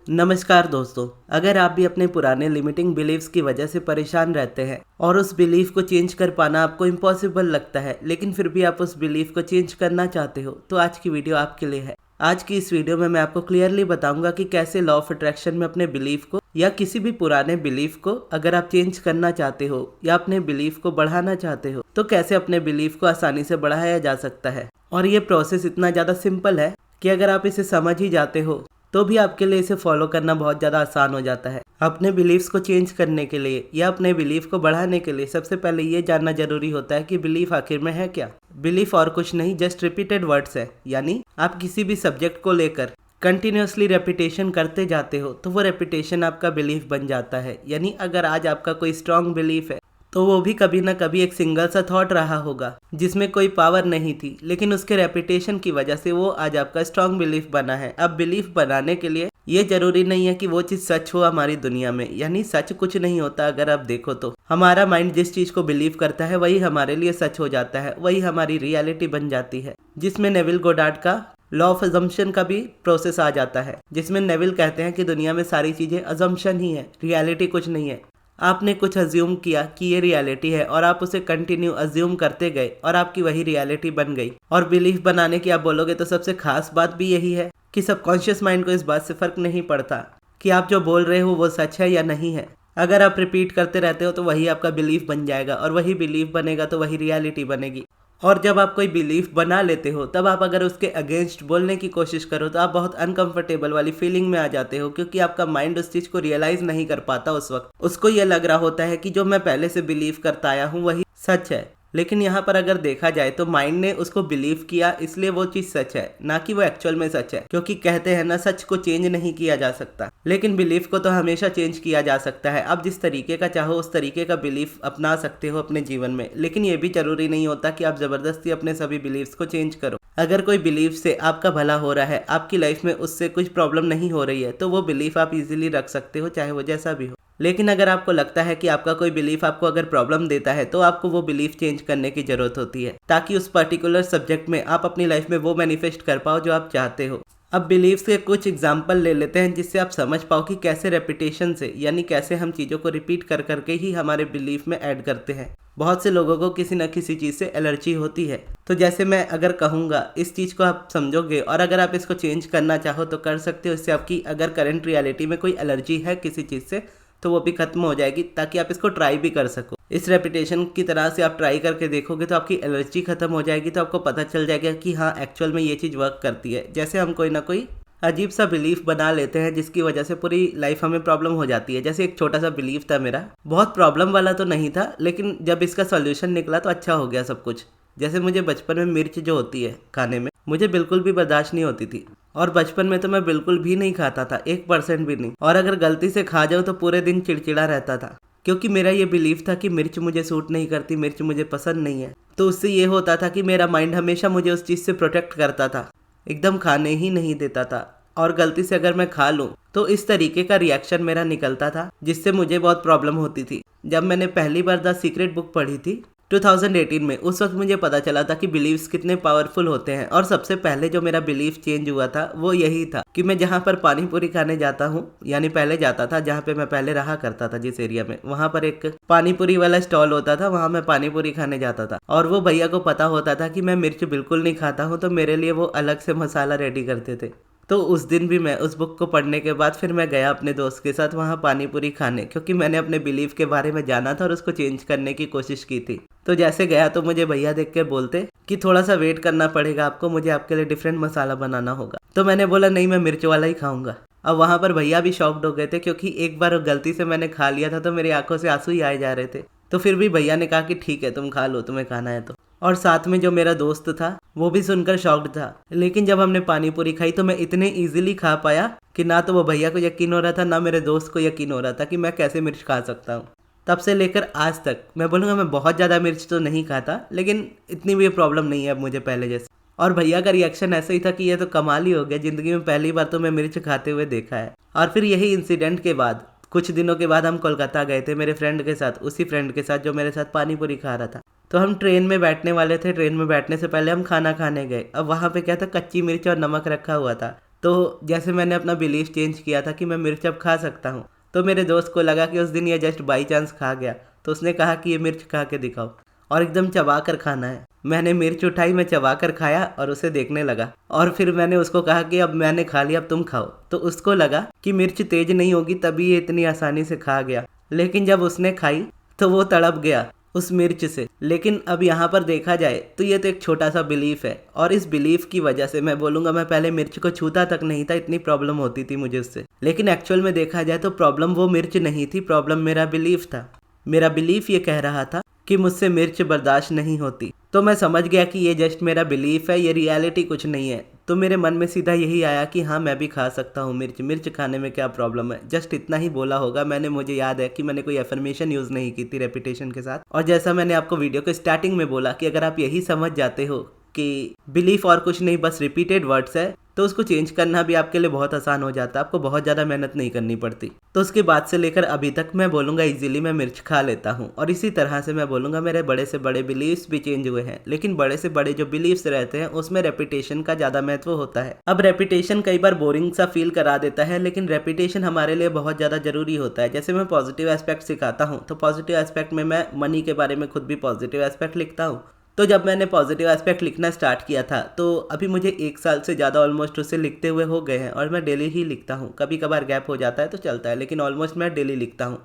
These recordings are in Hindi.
नमस्कार दोस्तों, अगर आप भी अपने पुराने लिमिटिंग बिलीव्स की वजह से परेशान रहते हैं और उस बिलीफ को चेंज कर पाना आपको इम्पॉसिबल लगता है, लेकिन फिर भी आप उस बिलीफ को चेंज करना चाहते हो, तो आज की वीडियो आपके लिए है। आज की इस वीडियो में मैं आपको क्लियरली बताऊंगा कि कैसे लॉ ऑफ अट्रैक्शन में अपने बिलीफ को या किसी भी पुराने बिलीफ को अगर आप चेंज करना चाहते हो या अपने बिलीफ को बढ़ाना चाहते हो तो कैसे अपने बिलीफ को आसानी से बढ़ाया जा सकता है। और ये प्रोसेस इतना ज़्यादा सिंपल है कि अगर आप इसे समझ ही जाते हो तो भी आपके लिए इसे फॉलो करना बहुत ज़्यादा आसान हो जाता है। अपने बिलीफ्स को चेंज करने के लिए या अपने बिलीफ को बढ़ाने के लिए सबसे पहले ये जानना जरूरी होता है कि बिलीफ आखिर में है क्या। बिलीफ और कुछ नहीं, जस्ट रिपीटेड वर्ड्स है। यानी आप किसी भी सब्जेक्ट को लेकर कंटिन्यूसली रेपिटेशन करते जाते हो तो वो रेपिटेशन आपका बिलीफ बन जाता है। यानी अगर आज आपका कोई स्ट्रॉन्ग बिलीफ है तो वो भी कभी ना कभी एक सिंगल सा थॉट रहा होगा जिसमें कोई पावर नहीं थी, लेकिन उसके रेपिटेशन की वजह से वो आज आपका स्ट्रॉन्ग बिलीफ बना है। अब बिलीफ बनाने के लिए ये जरूरी नहीं है कि वो चीज़ सच हो हमारी दुनिया में। यानी सच कुछ नहीं होता। अगर आप देखो तो हमारा माइंड जिस चीज़ को बिलीव करता है वही हमारे लिए सच हो जाता है, वही हमारी रियलिटी बन जाती है। जिसमें नेविल गोडार्ड का लॉ ऑफ अजम्पशन का भी प्रोसेस आ जाता है, जिसमें नेविल कहते हैं कि दुनिया में सारी चीज़ें अजम्पशन ही है, रियलिटी कुछ नहीं है। आपने कुछ अज्यूम किया कि ये रियलिटी है और आप उसे कंटिन्यू अज्यूम करते गए और आपकी वही रियलिटी बन गई। और बिलीफ बनाने की आप बोलोगे तो सबसे खास बात भी यही है कि सबकॉन्शियस माइंड को इस बात से फर्क नहीं पड़ता कि आप जो बोल रहे हो वो सच है या नहीं है। अगर आप रिपीट करते रहते हो तो वही आपका बिलीफ बन जाएगा और वही बिलीफ बनेगा तो वही रियलिटी बनेगी। और जब आप कोई बिलीफ बना लेते हो तब आप अगर उसके अगेंस्ट बोलने की कोशिश करो तो आप बहुत अनकंफर्टेबल वाली फीलिंग में आ जाते हो, क्योंकि आपका माइंड उस चीज़ को रियलाइज नहीं कर पाता। उस वक्त उसको ये लग रहा होता है कि जो मैं पहले से बिलीव करता आया हूँ वही सच है। लेकिन यहाँ पर अगर देखा जाए तो माइंड ने उसको बिलीव किया इसलिए वो चीज़ सच है, ना कि वो एक्चुअल में सच है। क्योंकि कहते हैं ना, सच को चेंज नहीं किया जा सकता, लेकिन बिलीफ को तो हमेशा चेंज किया जा सकता है। आप जिस तरीके का चाहो उस तरीके का बिलीफ अपना सकते हो अपने जीवन में, लेकिन ये भी जरूरी नहीं होता कि आप ज़बरदस्ती अपने सभी बिलीव्स को चेंज करो। अगर कोई बिलीफ से आपका भला हो रहा है, आपकी लाइफ में उससे कुछ प्रॉब्लम नहीं हो रही है, तो वो बिलीफ आप इजीली रख सकते हो, चाहे वो जैसा भी हो। लेकिन अगर आपको लगता है कि आपका कोई बिलीफ आपको अगर प्रॉब्लम देता है तो आपको वो बिलीफ चेंज करने की जरूरत होती है, ताकि उस पर्टिकुलर सब्जेक्ट में आप अपनी लाइफ में वो मैनिफेस्ट कर पाओ जो आप चाहते हो। अब बिलीव्स के कुछ एग्जाम्पल ले लेते हैं जिससे आप समझ पाओ कि कैसे रेपिटेशन से, यानी कैसे हम चीज़ों को रिपीट कर करके ही हमारे बिलीफ में ऐड करते हैं। बहुत से लोगों को किसी न किसी चीज़ से एलर्जी होती है, तो जैसे मैं अगर कहूँगा इस चीज़ को आप समझोगे और अगर आप इसको चेंज करना चाहो तो कर सकते हो। इससे आपकी अगर करंट रियलिटी में कोई एलर्जी है किसी चीज़ से तो वो भी खत्म हो जाएगी, ताकि आप इसको ट्राई भी कर सको। इस रेपिटेशन की तरह से आप ट्राई करके देखोगे तो आपकी एलर्जी खत्म हो जाएगी, तो आपको पता चल जाएगा कि हाँ एक्चुअल में ये चीज़ वर्क करती है। जैसे हम कोई ना कोई अजीब सा बिलीफ बना लेते हैं जिसकी वजह से पूरी लाइफ हमें प्रॉब्लम हो जाती है। जैसे एक छोटा सा बिलीफ था मेरा, बहुत प्रॉब्लम वाला तो नहीं था, लेकिन जब इसका सोल्यूशन निकला तो अच्छा हो गया सब कुछ। जैसे मुझे बचपन में मिर्च जो होती है खाने में, मुझे बिल्कुल भी बर्दाश्त नहीं होती थी, और बचपन में तो मैं बिल्कुल भी नहीं खाता था, 1% भी नहीं। और अगर गलती से खा जाऊँ तो पूरे दिन चिड़चिड़ा रहता था, क्योंकि मेरा ये बिलीफ था कि मिर्च मुझे सूट नहीं करती, मिर्च मुझे पसंद नहीं है। तो उससे ये होता था कि मेरा माइंड हमेशा मुझे उस चीज़ से प्रोटेक्ट करता था, एकदम खाने ही नहीं देता था। और गलती से अगर मैं खा लूँ तो इस तरीके का रिएक्शन मेरा निकलता था जिससे मुझे बहुत प्रॉब्लम होती थी। जब मैंने पहली बार द सीक्रेट बुक पढ़ी थी 2018 में, उस वक्त मुझे पता चला था कि बिलीव्स कितने पावरफुल होते हैं। और सबसे पहले जो मेरा बिलीफ चेंज हुआ था वो यही था कि मैं जहाँ पर पानी पूरी खाने जाता हूँ, यानी पहले जाता था जहाँ पे मैं पहले रहा करता था जिस एरिया में, वहाँ पर एक पानी पूरी वाला स्टॉल होता था, वहाँ मैं पानी पूरी खाने जाता था। और वो भैया को पता होता था कि मैं मिर्च बिल्कुल नहीं खाता हूँ, तो मेरे लिए वो अलग से मसाला रेडी करते थे। तो उस दिन भी मैं उस बुक को पढ़ने के बाद फिर मैं गया अपने दोस्त के साथ वहाँ पानी पूरी खाने, क्योंकि मैंने अपने बिलीफ के बारे में जाना था और उसको चेंज करने की कोशिश की थी। तो जैसे गया तो मुझे भैया देख के बोलते कि थोड़ा सा वेट करना पड़ेगा आपको, मुझे आपके लिए डिफरेंट मसाला बनाना होगा। तो मैंने बोला नहीं, मैं मिर्च वाला ही खाऊंगा। अब वहाँ पर भैया भी शॉक्ड हो गए थे, क्योंकि एक बार गलती से मैंने खा लिया था तो मेरी आंखों से आंसू ही आए जा रहे थे। तो फिर भी भैया ने कहा कि ठीक है तुम खा लो, तुम्हें खाना है तो। और साथ में जो मेरा दोस्त था वो भी सुनकर शॉक्ड था। लेकिन जब हमने पानी पूरी खाई तो मैं इतने इजीली खा पाया कि ना तो वो भैया को यकीन हो रहा था, ना मेरे दोस्त को यकीन हो रहा था कि मैं कैसे मिर्च खा सकता हूँ। तब से लेकर आज तक मैं बोलूँगा मैं बहुत ज़्यादा मिर्च तो नहीं खाता, लेकिन इतनी भी प्रॉब्लम नहीं है अब मुझे पहले जैसे। और भैया का रिएक्शन ऐसा ही था कि ये तो कमाल ही हो गया, ज़िंदगी में पहली बार तो मैं मिर्च खाते हुए देखा है। और फिर यही इंसिडेंट के बाद कुछ दिनों के बाद हम कोलकाता गए थे मेरे फ्रेंड के साथ, उसी फ्रेंड के साथ जो मेरे साथ पानी पूरी खा रहा था। तो हम ट्रेन में बैठने वाले थे, ट्रेन में बैठने से पहले हम खाना खाने गए। अब वहाँ पे क्या था, कच्ची मिर्च और नमक रखा हुआ था। तो जैसे मैंने अपना बिलीफ चेंज किया था कि मैं मिर्च अब खा सकता हूँ, तो मेरे दोस्त को लगा कि उस दिन ये जस्ट बाई चांस खा गया, तो उसने कहा कि ये मिर्च खा के दिखाओ और एकदम चबा कर खाना है। मैंने मिर्च उठाई, मैं चबा कर खाया और उसे देखने लगा, और फिर मैंने उसको कहा कि अब मैंने खा लिया, अब तुम खाओ। तो उसको लगा कि मिर्च तेज नहीं होगी तभी ये इतनी आसानी से खा गया, लेकिन जब उसने खाई तो वो तड़प गया उस मिर्च से। लेकिन अब यहाँ पर देखा जाए तो ये तो एक छोटा सा बिलीफ है, और इस बिलीफ की वजह से मैं बोलूँगा मैं पहले मिर्च को छूता तक नहीं था, इतनी प्रॉब्लम होती थी मुझे उससे। लेकिन एक्चुअल में देखा जाए तो प्रॉब्लम वो मिर्च नहीं थी, प्रॉब्लम मेरा बिलीफ था। मेरा बिलीफ ये कह रहा था कि मुझसे मिर्च बर्दाश्त नहीं होती। तो मैं समझ गया कि ये जस्ट मेरा बिलीफ है, ये रियलिटी कुछ नहीं है। तो मेरे मन में सीधा यही आया कि हाँ मैं भी खा सकता हूँ मिर्च, मिर्च खाने में क्या प्रॉब्लम है। जस्ट इतना ही बोला होगा मैंने, मुझे याद है कि मैंने कोई एफर्मेशन यूज़ नहीं की थी रेपिटेशन के साथ। और जैसा मैंने आपको वीडियो के स्टार्टिंग में बोला कि अगर आप यही समझ जाते हो कि बिलीफ और कुछ नहीं बस रिपीटेड वर्ड्स है, तो उसको चेंज करना भी आपके लिए बहुत आसान हो जाता है, आपको बहुत ज़्यादा मेहनत नहीं करनी पड़ती। तो उसके बाद से लेकर अभी तक मैं बोलूँगा इजीली मैं मिर्च खा लेता हूँ। और इसी तरह से मैं बोलूँगा मेरे बड़े से बड़े बिलीव्स भी चेंज हुए हैं, लेकिन बड़े से बड़े जो बिलीव्स रहते हैं उसमें रेपिटेशन का ज़्यादा महत्व होता है। अब रेपिटेशन कई बार बोरिंग सा फील करा देता है, लेकिन रेपिटेशन हमारे लिए बहुत ज़्यादा ज़रूरी होता है। जैसे मैं पॉजिटिव एस्पेक्ट सिखाता हूँ, तो पॉजिटिव एस्पेक्ट में मैं मनी के बारे में खुद भी पॉजिटिव एस्पेक्ट लिखता हूँ। तो जब मैंने पॉजिटिव एस्पेक्ट लिखना स्टार्ट किया था, तो अभी मुझे 1 साल से ज़्यादा ऑलमोस्ट उसे लिखते हुए हो गए हैं, और मैं डेली ही लिखता हूँ। कभी कभार गैप हो जाता है तो चलता है, लेकिन ऑलमोस्ट मैं डेली लिखता हूँ।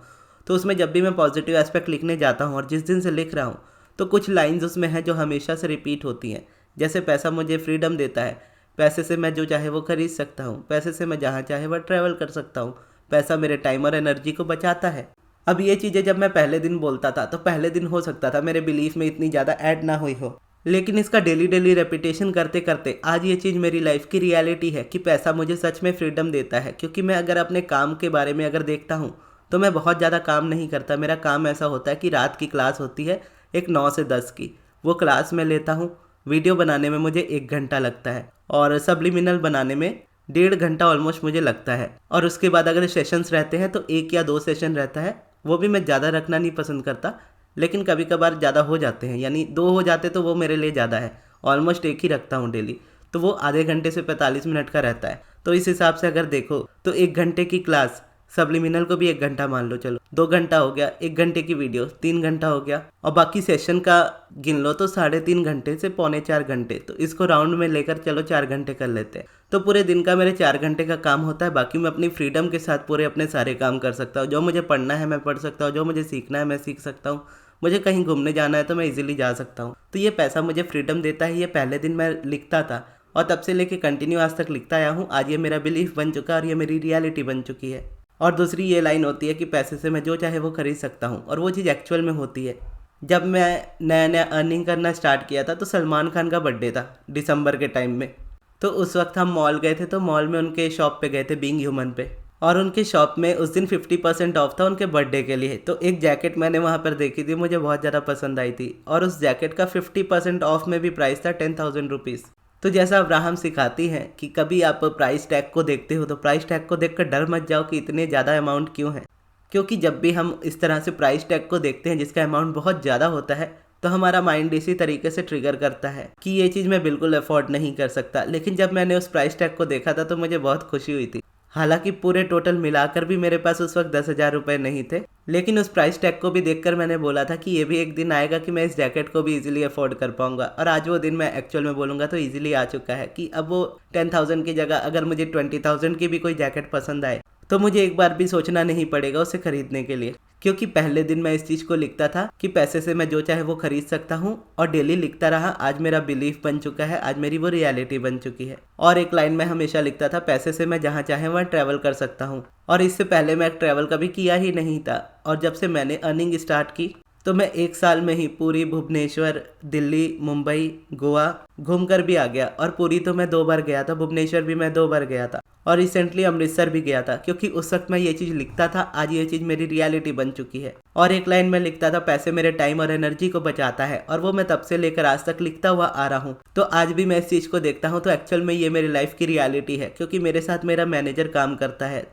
तो उसमें जब भी मैं पॉजिटिव एस्पेक्ट लिखने जाता हूँ और जिस दिन से लिख रहा हूँ, तो कुछ लाइन्स उसमें हैं जो हमेशा से रिपीट होती हैं। जैसे पैसा मुझे फ्रीडम देता है, पैसे से मैं जो चाहे वो खरीद सकता हूँ, पैसे से मैं जहाँ चाहे वह ट्रैवल कर सकता हूँ, पैसा मेरे टाइम और एनर्जी को बचाता है। अब ये चीज़ें जब मैं पहले दिन बोलता था, तो पहले दिन हो सकता था मेरे बिलीफ में इतनी ज़्यादा ऐड ना हुई हो, लेकिन इसका डेली डेली रेपिटेशन करते करते आज ये चीज़ मेरी लाइफ की रियलिटी है कि पैसा मुझे सच में फ्रीडम देता है। क्योंकि मैं अगर अपने काम के बारे में अगर देखता हूँ, तो मैं बहुत ज़्यादा काम नहीं करता। मेरा काम ऐसा होता है कि रात की क्लास होती है एक 9 से 10 की, वो क्लास में लेता हूँ। वीडियो बनाने में मुझे 1 घंटा लगता है, और सब्लिमिनल बनाने में 1.5 घंटा ऑलमोस्ट मुझे लगता है। और उसके बाद अगर सेशंस रहते हैं तो 1 या 2 सेशन रहता है, वो भी मैं ज़्यादा रखना नहीं पसंद करता, लेकिन कभी कभार ज़्यादा हो जाते हैं, यानी 2 हो जाते तो वो मेरे लिए ज़्यादा है। ऑलमोस्ट 1 ही रखता हूँ डेली, तो वो आधे घंटे से 45 मिनट का रहता है। तो इस हिसाब से अगर देखो तो 1 घंटे की क्लास, सब्लिमिनल को भी 1 घंटा मान लो, चलो 2 घंटा हो गया, 1 घंटे की वीडियो 3 घंटा हो गया, और बाकी सेशन का गिन लो तो 3.5 घंटे से 3.25 घंटे, तो इसको राउंड में लेकर चलो 4 घंटे कर लेते हैं। तो पूरे दिन का मेरे 4 घंटे का काम होता है। बाकी मैं अपनी फ्रीडम के साथ पूरे अपने सारे काम कर सकता हूँ। जो मुझे पढ़ना है मैं पढ़ सकता हूँ, जो मुझे सीखना है मैं सीख सकता हूँ, मुझे कहीं घूमने जाना है तो मैं इजीली जा सकता हूँ। तो ये पैसा मुझे फ्रीडम देता है। ये पहले दिन मैं लिखता था और तब से लेके कंटिन्यू आज तक लिखता आया हूँ। आज ये मेरा बिलीफ बन चुका है और ये मेरी रियलिटी बन चुकी है। और दूसरी ये लाइन होती है कि पैसे से मैं जो चाहे वो खरीद सकता हूँ, और वो चीज़ एक्चुअल में होती है। जब मैं नया नया अर्निंग करना स्टार्ट किया था, तो सलमान खान का बर्थडे था दिसंबर के टाइम में। तो उस वक्त हम मॉल गए थे, तो मॉल में उनके शॉप पे गए थे, बीइंग ह्यूमन पे, और उनके शॉप में उस दिन 50% ऑफ था उनके बर्थडे के लिए। तो एक जैकेट मैंने वहाँ पर देखी थी, मुझे बहुत ज़्यादा पसंद आई थी, और उस जैकेट का 50% ऑफ में भी प्राइस था 10,000 रुपीज़। तो जैसा अब्राहम सिखाती हैं कि कभी आप प्राइस टैग को देखते हो तो प्राइस टैग को देखकर डर मत जाओ कि इतने ज़्यादा अमाउंट क्यों है। क्योंकि जब भी हम इस तरह से प्राइस टैग को देखते हैं जिसका अमाउंट बहुत ज़्यादा होता है, तो हमारा माइंड इसी तरीके से ट्रिगर करता है कि ये चीज़ मैं बिल्कुल अफोर्ड नहीं कर सकता। लेकिन जब मैंने उस प्राइस टैग को देखा था तो मुझे बहुत खुशी हुई थी। हालांकि पूरे टोटल मिलाकर भी मेरे पास उस वक्त 10,000 रुपये नहीं थे, लेकिन उस प्राइस टैग को भी देखकर मैंने बोला था कि ये भी एक दिन आएगा कि मैं इस जैकेट को भी इजीली अफोर्ड कर पाऊंगा। और आज वो दिन मैं एक्चुअल में बोलूँगा तो इजीली आ चुका है कि अब वो 10,000 की जगह अगर मुझे 20,000 की भी कोई जैकेट पसंद आए तो मुझे एक बार भी सोचना नहीं पड़ेगा उसे खरीदने के लिए। क्योंकि पहले दिन मैं इस चीज़ को लिखता था कि पैसे से मैं जो चाहे वो खरीद सकता हूँ, और डेली लिखता रहा। आज मेरा बिलीफ बन चुका है, आज मेरी वो रियलिटी बन चुकी है। और एक लाइन में हमेशा लिखता था, पैसे से मैं जहाँ चाहे वहाँ ट्रैवल कर सकता हूँ। और इससे पहले मैं ट्रैवल कभी किया ही नहीं था, और जब से मैंने अर्निंग स्टार्ट की तो मैं 1 साल में ही पूरी भुवनेश्वर, दिल्ली, मुंबई, गोवा घूम कर भी आ गया। और पूरी तो मैं 2 बार गया था, भुवनेश्वर भी मैं 2 बार गया था, और रिसेंटली अमृतसर भी गया था। क्योंकि उस वक्त मैं ये चीज़ लिखता था, आज ये चीज़ मेरी रियलिटी बन चुकी है। और एक लाइन में लिखता था, पैसे मेरे टाइम और एनर्जी को बचाता है, और वो मैं तब से लेकर आज तक लिखता हुआ आ रहा हूँ। तो आज भी मैं इस चीज़ को देखता हूँ तो एक्चुअल में ये मेरी लाइफ की रियलिटी है। क्योंकि मेरे साथ मेरा मैनेजर काम करता है,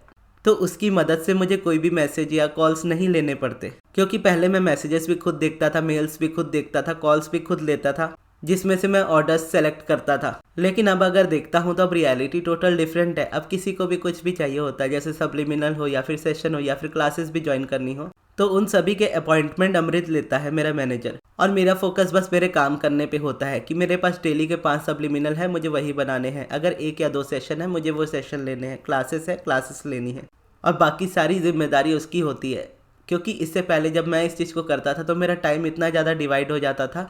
तो उसकी मदद से मुझे कोई भी मैसेज या कॉल्स नहीं लेने पड़ते। क्योंकि पहले मैं मैसेजेस भी खुद देखता था, मेल्स भी खुद देखता था, कॉल्स भी खुद लेता था, जिसमें से मैं ऑर्डर्स सेलेक्ट करता था। लेकिन अब अगर देखता हूँ तो अब रियलिटी टोटल डिफरेंट है। अब किसी को भी कुछ भी चाहिए होता है, जैसे सब्लिमिनल हो या फिर सेशन हो या फिर क्लासेस भी ज्वाइन करनी हो, तो उन सभी के अपॉइंटमेंट अमृत लेता है मेरा मैनेजर, और मेरा फोकस बस मेरे काम करने पे होता है कि मेरे पास डेली के 5 सब्लिमिनल है, मुझे वही बनाने हैं। अगर 1 या 2 सेशन है, मुझे वो सेशन लेने हैं, क्लासेस है, क्लासेस लेनी है, और बाकी सारी जिम्मेदारी उसकी होती है। क्योंकि इससे पहले जब मैं इस चीज़ को करता था तो मेरा टाइम इतना ज़्यादा डिवाइड हो जाता था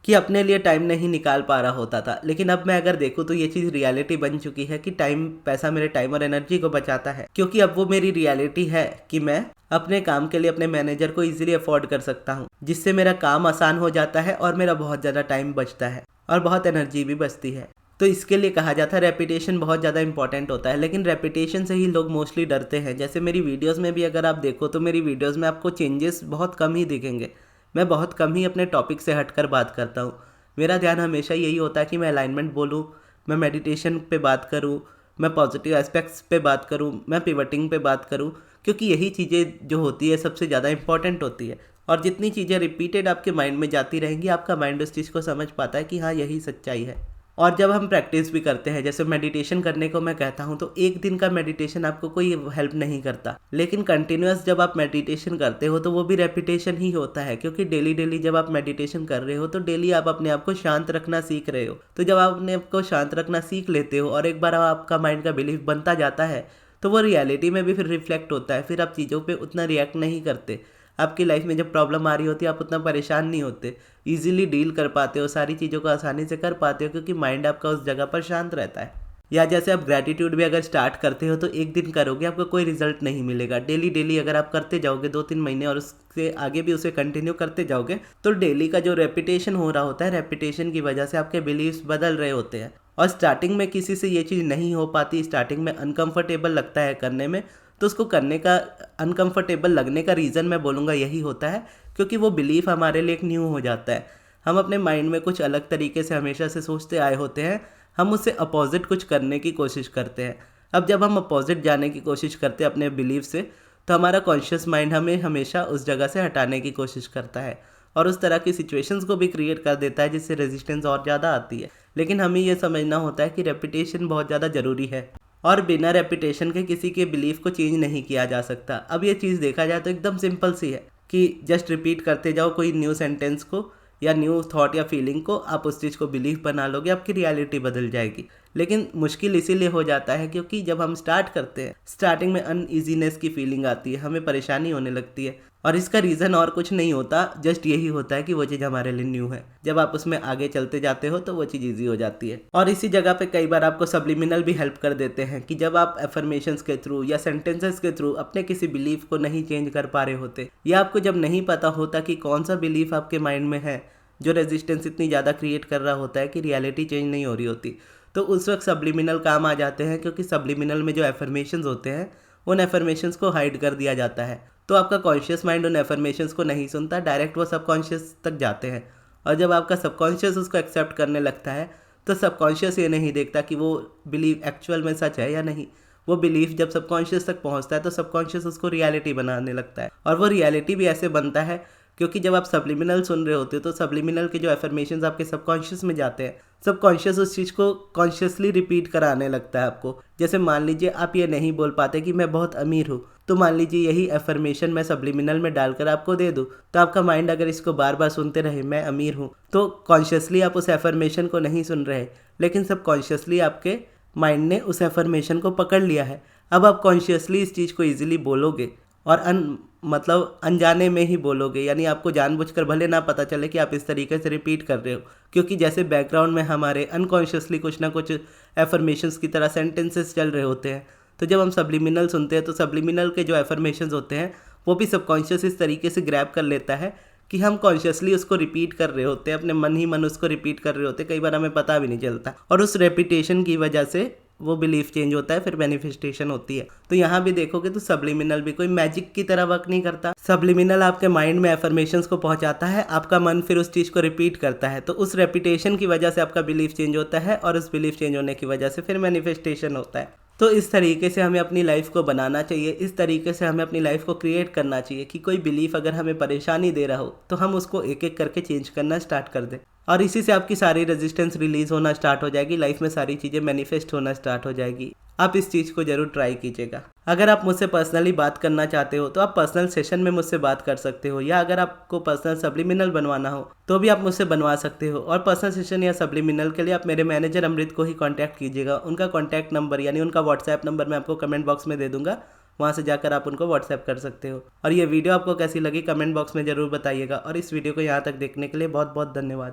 कि अपने लिए टाइम नहीं निकाल पा रहा होता था। लेकिन अब मैं अगर देखूँ तो ये चीज़ रियलिटी बन चुकी है कि पैसा मेरे टाइम और एनर्जी को बचाता है, क्योंकि अब वो मेरी रियलिटी है कि मैं अपने काम के लिए अपने मैनेजर को इजीली अफोर्ड कर सकता हूँ, जिससे मेरा काम आसान हो जाता है और मेरा बहुत ज़्यादा टाइम बचता है और बहुत एनर्जी भी बचती है। तो इसके लिए कहा जाता है रेपुटेशन बहुत ज़्यादा इंपॉर्टेंट होता है, लेकिन रेपुटेशन से ही लोग मोस्टली डरते हैं। जैसे मेरी वीडियोस में भी अगर आप देखो तो मेरी वीडियोस में आपको चेंजेस बहुत कम ही दिखेंगे। मैं बहुत कम ही अपने टॉपिक से हटकर बात करता हूँ। मेरा ध्यान हमेशा यही होता है कि मैं अलाइनमेंट बोलूँ, मैं मेडिटेशन पे बात करूँ, मैं पॉजिटिव एस्पेक्ट्स पे बात करूँ, मैं पिवटिंग पे बात करूँ, क्योंकि यही चीज़ें जो होती है सबसे ज़्यादा इंपॉर्टेंट होती है। और जितनी चीज़ें रिपीटेड आपके माइंड में जाती रहेंगी, आपका माइंड उस चीज़ को समझ पाता है कि हाँ यही सच्चाई है। और जब हम प्रैक्टिस भी करते हैं, जैसे मेडिटेशन करने को मैं कहता हूँ, तो एक दिन का मेडिटेशन आपको कोई हेल्प नहीं करता, लेकिन कंटिन्यूअस जब आप मेडिटेशन करते हो तो वो भी रेपिटेशन ही होता है। क्योंकि डेली डेली जब आप मेडिटेशन कर रहे हो तो डेली आप अपने आप को शांत रखना सीख रहे हो। तो जब आप अपने आप को शांत रखना सीख लेते हो और एक बार आपका माइंड का बिलीफ बनता जाता है, तो वो रियलिटी में भी फिर रिफ्लेक्ट होता है। फिर आप चीज़ों पर उतना रिएक्ट नहीं करते। आपकी लाइफ में जब प्रॉब्लम आ रही होती है आप उतना परेशान नहीं होते, इजीली डील कर पाते हो, सारी चीज़ों को आसानी से कर पाते हो, क्योंकि माइंड आपका उस जगह पर शांत रहता है। या जैसे आप ग्रैटिट्यूड भी अगर स्टार्ट करते हो तो एक दिन करोगे आपको कोई रिजल्ट नहीं मिलेगा। डेली डेली अगर आप करते जाओगे 2-3 महीने और उससे आगे भी उसे कंटिन्यू करते जाओगे, तो डेली का जो रेपिटेशन हो रहा होता है, रेपिटेशन की वजह से आपके बिलीव्स बदल रहे होते हैं। और स्टार्टिंग में किसी से ये चीज़ नहीं हो पाती, स्टार्टिंग में अनकंफर्टेबल लगता है करने में, तो उसको करने का अनकंफर्टेबल लगने का रीज़न मैं बोलूँगा यही होता है, क्योंकि वो बिलीफ हमारे लिए एक न्यू हो जाता है। हम अपने माइंड में कुछ अलग तरीके से हमेशा से सोचते आए होते हैं, हम उससे अपोजिट कुछ करने की कोशिश करते हैं। अब जब हम अपोजिट जाने की कोशिश करते हैं अपने बिलीफ से, तो हमारा कॉन्शियस माइंड हमें हमेशा उस जगह से हटाने की कोशिश करता है और उस तरह की सिचुएशंस को भी क्रिएट कर देता है, जिससे रेजिस्टेंस और ज़्यादा आती है। लेकिन हमें ये समझना होता है कि रेपिटेशन बहुत ज़्यादा ज़रूरी है और बिना रेपिटेशन के किसी के बिलीफ को चेंज नहीं किया जा सकता। अब ये चीज़ देखा जाए तो एकदम सिंपल सी है कि जस्ट रिपीट करते जाओ कोई न्यू सेंटेंस को या न्यू थॉट या फीलिंग को, आप उस चीज़ को बिलीव बना लोगे, आपकी रियलिटी बदल जाएगी। लेकिन मुश्किल इसीलिए हो जाता है क्योंकि जब हम स्टार्ट करते हैं, स्टार्टिंग में अनईजीनेस की फीलिंग आती है, हमें परेशानी होने लगती है, और इसका रीज़न और कुछ नहीं होता, जस्ट यही होता है कि वो चीज़ हमारे लिए न्यू है। जब आप उसमें आगे चलते जाते हो तो वो चीज़ ईजी हो जाती है। और इसी जगह पे कई बार आपको सब्लिमिनल भी हेल्प कर देते हैं कि जब आप एफर्मेशंस के थ्रू या सेंटेंसेस के थ्रू अपने किसी बिलीफ को नहीं चेंज कर पा रहे होते, या आपको जब नहीं पता होता कि कौन सा बिलीफ आपके माइंड में है जो रेजिस्टेंस इतनी ज़्यादा क्रिएट कर रहा होता है कि रियलिटी चेंज नहीं हो रही होती, तो उस वक्त सब्लिमिनल काम आ जाते हैं। क्योंकि सब्लिमिनल में जो एफर्मेशंस होते हैं, उन एफर्मेशंस को हाइड कर दिया जाता है, तो आपका कॉन्शियस माइंड उन एफर्मेशंस को नहीं सुनता, डायरेक्ट वो सबकॉन्शियस तक जाते हैं। और जब आपका सबकॉन्शियस उसको एक्सेप्ट करने लगता है, तो सबकॉन्शियस ये नहीं देखता कि वो बिलीव एक्चुअल में सच है या नहीं। वो बिलीफ जब सबकॉन्शियस तक पहुंचता है तो सबकॉन्शियस उसको रियलिटी बनाने लगता है, और वो रियलिटी भी ऐसे बनता है क्योंकि जब आप सब्लिमिनल सुन रहे होते हो तो सब्लिमिनल के जो एफर्मेशंस आपके सबकॉन्शियस में जाते हैं, सबकॉन्शियस उस चीज़ को कॉन्शियसली रिपीट कराने लगता है आपको। जैसे मान लीजिए आप ये नहीं बोल पाते कि मैं बहुत अमीर हूँ, तो मान लीजिए यही एफर्मेशन मैं सब्लिमिनल में डालकर आपको दे दूँ, तो आपका माइंड अगर इसको बार बार सुनते रहे, मैं अमीर हूँ, तो कॉन्शियसली आप उस एफर्मेशन को नहीं सुन रहे, लेकिन सबकॉन्शियसली आपके माइंड ने उस एफर्मेशन को पकड़ लिया है। अब आप कॉन्शियसली इस चीज़ को ईजिली बोलोगे और मतलब अनजाने में ही बोलोगे, यानी आपको जानबूझकर भले ना पता चले कि आप इस तरीके से रिपीट कर रहे हो, क्योंकि जैसे बैकग्राउंड में हमारे अनकॉन्शियसली कुछ ना कुछ एफर्मेशंस की तरह सेंटेंसेस चल रहे होते हैं। तो जब हम सब्लिमिनल सुनते हैं तो सब्लिमिनल के जो एफर्मेशंस होते हैं वो भी सबकॉन्शियस इस तरीके से ग्रैब कर लेता है कि हम कॉन्शियसली उसको रिपीट कर रहे होते हैं, अपने मन ही मन उसको रिपीट कर रहे होते हैं, कई बार हमें पता भी नहीं चलता, और उस रेपिटेशन की वजह से वो बिलीफ चेंज होता है, फिर मैनिफेस्टेशन होती है। तो यहाँ भी देखोगे तो सब्लिमिनल भी कोई मैजिक की तरह वर्क नहीं करता। सब्लिमिनल आपके माइंड में एफर्मेशंस को पहुँचाता है, आपका मन फिर उस चीज़ को रिपीट करता है, तो उस रेपिटेशन की वजह से आपका बिलीफ चेंज होता है, और उस बिलीफ चेंज होने की वजह से फिर मैनिफेस्टेशन होता है। तो इस तरीके से हमें अपनी लाइफ को बनाना चाहिए, इस तरीके से हमें अपनी लाइफ को क्रिएट करना चाहिए कि कोई बिलीफ अगर हमें परेशानी दे रहा हो तो हम उसको एक एक करके चेंज करना स्टार्ट कर दें। और इसी से आपकी सारी रेजिस्टेंस रिलीज होना स्टार्ट हो जाएगी, लाइफ में सारी चीज़ें मैनिफेस्ट होना स्टार्ट हो जाएगी। आप इस चीज़ को जरूर ट्राई कीजिएगा। अगर आप मुझसे पर्सनली बात करना चाहते हो तो आप पर्सनल सेशन में मुझसे बात कर सकते हो, या अगर आपको पर्सनल सब्लिमिनल बनवाना हो तो भी आप मुझसे बनवा सकते हो। और पर्सनल सेशन या सब्लिमिनल के लिए आप मेरे मैनेजर अमृत को ही कांटेक्ट कीजिएगा। उनका कांटेक्ट नंबर यानी उनका व्हाट्सएप नंबर मैं आपको कमेंट बॉक्स में दे दूंगा, वहाँ से जाकर आप उनको व्हाट्सएप कर सकते हो। और ये वीडियो आपको कैसी लगी कमेंट बॉक्स में ज़रूर बताइएगा। और इस वीडियो को यहाँ तक देखने के लिए बहुत बहुत धन्यवाद।